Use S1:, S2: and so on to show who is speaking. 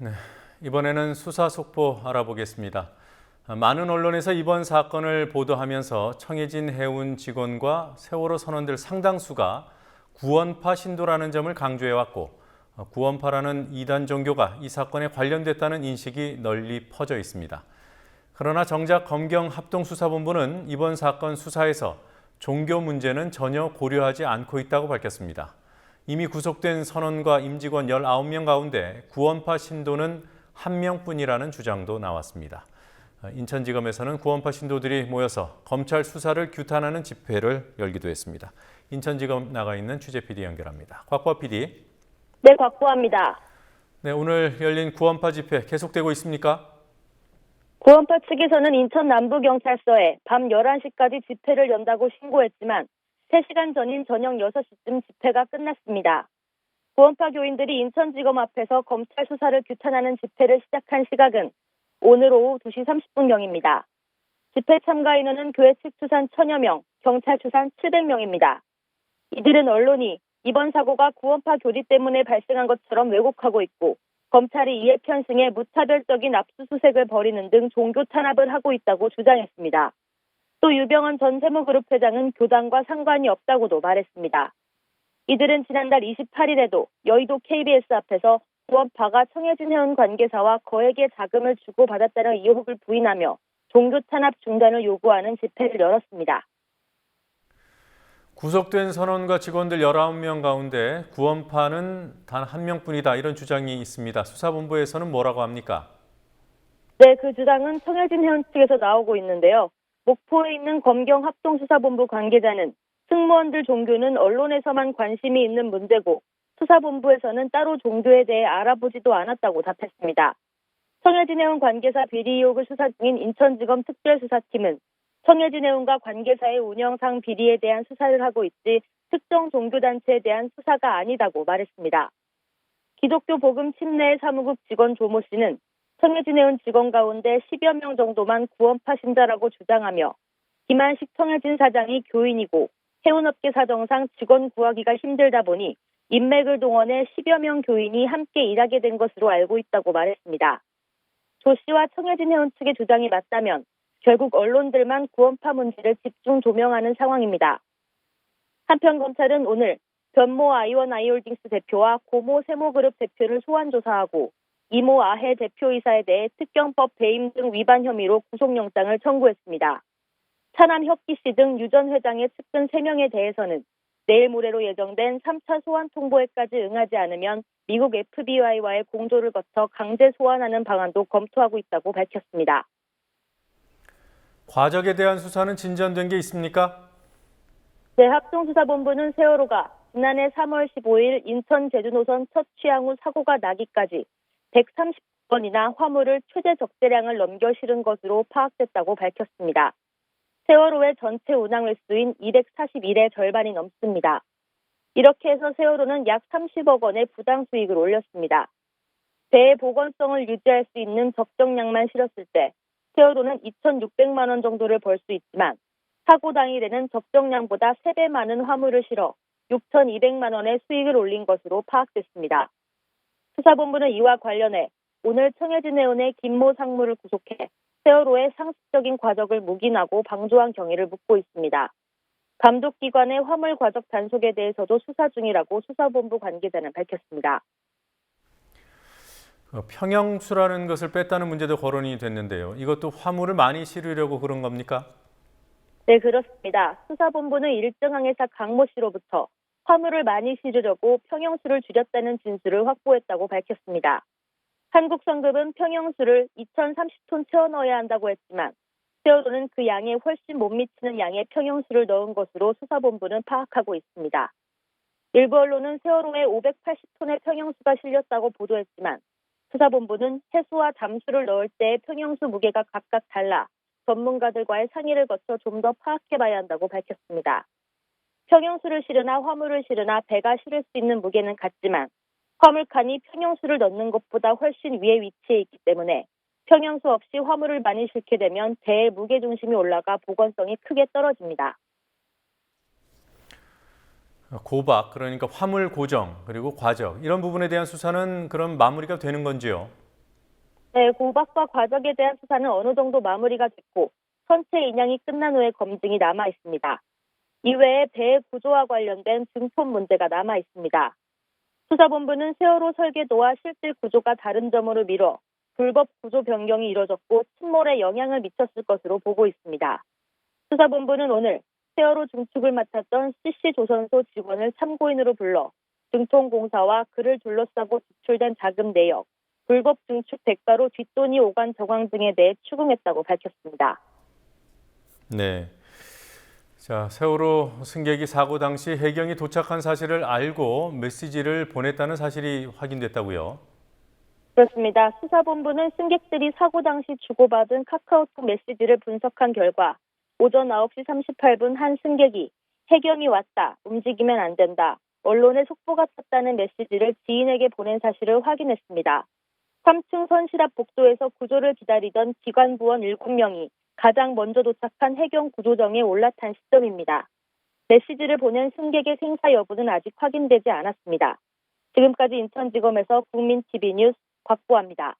S1: 네, 이번에는 수사 속보 알아보겠습니다. 많은 언론에서 이번 사건을 보도하면서 청해진 해운 직원과 세월호 선원들 상당수가 구원파 신도라는 점을 강조해왔고, 구원파라는 이단 종교가 이 사건에 관련됐다는 인식이 널리 퍼져 있습니다. 그러나 정작 검경합동수사본부는 이번 사건 수사에서 종교 문제는 전혀 고려하지 않고 있다고 밝혔습니다. 이미 구속된 선원과 임직원 19명 가운데 구원파 신도는 1명뿐이라는 주장도 나왔습니다. 인천지검에서는 구원파 신도들이 모여서 검찰 수사를 규탄하는 집회를 열기도 했습니다. 인천지검 나가 있는 취재 PD 연결합니다. 곽보아 PD.
S2: 네, 곽보아입니다.
S1: 네, 오늘 열린 구원파 집회 계속되고 있습니까?
S2: 구원파 측에서는 인천 남부경찰서에 밤 11시까지 집회를 연다고 신고했지만 3시간 전인 저녁 6시쯤 집회가 끝났습니다. 구원파 교인들이 인천지검 앞에서 검찰 수사를 규탄하는 집회를 시작한 시각은 오늘 오후 2시 30분경입니다. 집회 참가 인원은 교회 측 추산 1000여 명, 경찰 추산 700명입니다. 이들은 언론이 이번 사고가 구원파 교리 때문에 발생한 것처럼 왜곡하고 있고 검찰이 이에 편승해 무차별적인 압수수색을 벌이는 등 종교 탄압을 하고 있다고 주장했습니다. 또 유병헌 전 세무그룹 회장은 교단과 상관이 없다고도 말했습니다. 이들은 지난달 28일에도 여의도 KBS 앞에서 구원파가 청해진 해운 관계사와 거액의 자금을 주고받았다는 의혹을 부인하며 종교 탄압 중단을 요구하는 집회를 열었습니다.
S1: 구속된 선원과 직원들 19명 가운데 구원파는 단 1명뿐이다, 이런 주장이 있습니다. 수사본부에서는 뭐라고 합니까?
S2: 네, 그 주장은 청해진 해운 측에서 나오고 있는데요. 목포에 있는 검경합동수사본부 관계자는 승무원들 종교는 언론에서만 관심이 있는 문제고 수사본부에서는 따로 종교에 대해 알아보지도 않았다고 답했습니다. 청해진 해운 관계사 비리 의혹을 수사 중인 인천지검 특별수사팀은 청해진 해운과 관계사의 운영상 비리에 대한 수사를 하고 있지 특정 종교단체에 대한 수사가 아니다고 말했습니다. 기독교 복음 침례 사무국 직원 조모 씨는 청해진 해운 직원 가운데 10여 명 정도만 구원파 신자라고 주장하며 김한식 청해진 사장이 교인이고 해운업계 사정상 직원 구하기가 힘들다 보니 인맥을 동원해 10여 명 교인이 함께 일하게 된 것으로 알고 있다고 말했습니다. 조 씨와 청해진 해운 측의 주장이 맞다면 결국 언론들만 구원파 문제를 집중 조명하는 상황입니다. 한편 검찰은 오늘 변모 아이원 아이홀딩스 대표와 고모 세모그룹 대표를 소환 조사하고 이모 아해 대표이사에 대해 특경법 배임 등 위반 혐의로 구속영장을 청구했습니다. 차남 혁기 씨 등 유 전 회장의 측근 3명에 대해서는 내일 모레로 예정된 3차 소환 통보에까지 응하지 않으면 미국 FBI와의 공조를 거쳐 강제 소환하는 방안도 검토하고 있다고 밝혔습니다.
S1: 과적에 대한 수사는 진전된 게 있습니까?
S2: 네, 합동수사본부는 세월호가 지난해 3월 15일 인천 제주 노선 첫 취항 후 사고가 나기까지 130번이나 화물을 최대 적재량을 넘겨 실은 것으로 파악됐다고 밝혔습니다. 세월호의 전체 운항 횟수인 241의 절반이 넘습니다. 이렇게 해서 세월호는 약 30억 원의 부당 수익을 올렸습니다. 배의 보건성을 유지할 수 있는 적정량만 실었을 때 세월호는 2,600만 원 정도를 벌 수 있지만 사고 당일에는 적정량보다 3배 많은 화물을 실어 6,200만 원의 수익을 올린 것으로 파악됐습니다. 수사본부는 이와 관련해 오늘 청해진 해운의 김모 상무를 구속해 세월호의 상습적인 과적을 묵인하고 방조한 경위를 묻고 있습니다. 감독기관의 화물 과적 단속에 대해서도 수사 중이라고 수사본부 관계자는 밝혔습니다.
S1: 평형수라는 것을 뺐다는 문제도 거론이 됐는데요. 이것도 화물을 많이 실으려고 그런 겁니까?
S2: 네, 그렇습니다. 수사본부는 일등 항해사 강모 씨로부터 화물을 많이 실으려고 평형수를 줄였다는 진술을 확보했다고 밝혔습니다. 한국성급은 평형수를 2,030톤 채워 넣어야 한다고 했지만 세월호는 그 양에 훨씬 못 미치는 양의 평형수를 넣은 것으로 수사본부는 파악하고 있습니다. 일부 언론은 세월호에 580톤의 평형수가 실렸다고 보도했지만 수사본부는 해수와 잠수를 넣을 때 평형수 무게가 각각 달라 전문가들과의 상의를 거쳐 좀 더 파악해봐야 한다고 밝혔습니다. 평형수를 실으나 화물을 실으나 배가 실을 수 있는 무게는 같지만 화물칸이 평형수를 넣는 것보다 훨씬 위에 위치해 있기 때문에 평형수 없이 화물을 많이 싣게 되면 배의 무게중심이 올라가 보건성이 크게 떨어집니다.
S1: 고박, 그러니까 화물 고정, 그리고 과적, 이런 부분에 대한 수사는 그럼 마무리가 되는 건지요?
S2: 네, 고박과 과적에 대한 수사는 어느 정도 마무리가 됐고 선체 인양이 끝난 후에 검증이 남아 있습니다. 이외에 배의 구조와 관련된 증폰 문제가 남아 있습니다. 수사본부는 세월호 설계도와 실제 구조가 다른 점으로 미뤄 불법 구조 변경이 이뤄졌고 침몰에 영향을 미쳤을 것으로 보고 있습니다. 수사본부는 오늘 세월호 증축을 맡았던 CC조선소 직원을 참고인으로 불러 증통공사와 그를 둘러싸고 지출된 자금 내역, 불법 증축 대가로 뒷돈이 오간 정황 등에 대해 추궁했다고 밝혔습니다.
S1: 네. 자, 세월호 승객이 사고 당시 해경이 도착한 사실을 알고 메시지를 보냈다는 사실이 확인됐다고요.
S2: 그렇습니다. 수사본부는 승객들이 사고 당시 주고받은 카카오톡 메시지를 분석한 결과 오전 9시 38분 한 승객이 해경이 왔다, 움직이면 안 된다, 언론에 속보가 떴다는 메시지를 지인에게 보낸 사실을 확인했습니다. 3층 선실 앞 복도에서 구조를 기다리던 기관부원 7명이 가장 먼저 도착한 해경 구조정에 올라탄 시점입니다. 메시지를 보낸 승객의 생사 여부는 아직 확인되지 않았습니다. 지금까지 인천지검에서 국민TV 뉴스 곽보아입니다.